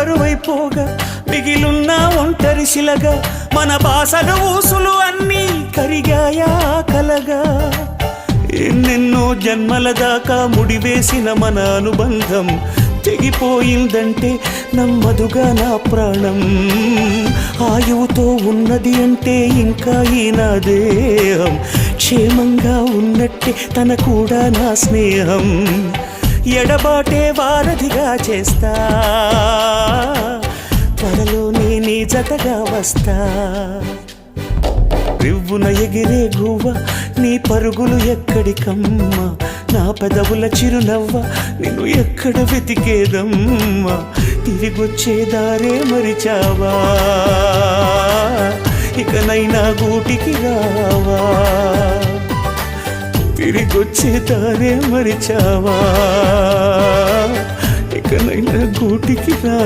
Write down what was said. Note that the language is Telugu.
బరువైపోగా మిగిలున్న ఒంటరి శిలగా మన బాసలు ఊసులు అన్నీ కరిగాయా కలగా ఎన్నెన్నో జన్మల దాకా ముడివేసిన మన అనుబంధం తెగిపోయిందంటే నమ్మదుగా నా ప్రాణం ఆయువుతో ఉన్నది అంటే ఇంకా ఈ నా దేహం క్షేమంగా ఉన్నట్టే తన కూడా నా స్నేహం ఎడబాటే వారధిగా చేస్తా త్వరలోనే నీ జతగా వస్తా రివ్వున ఎగిరే గువ్వ నీ పరుగులు ఎక్కడికమ్మా నా పెదవుల చిరునవ్వ నిన్ను ఎక్కడ వెతికేదమ్మా తిరిగొచ్చే దారే మరిచావా ఇకనైనా గూటికి రావా తిరిగొచ్చే దారే మరిచావా ఇకనైనా గూటికి రా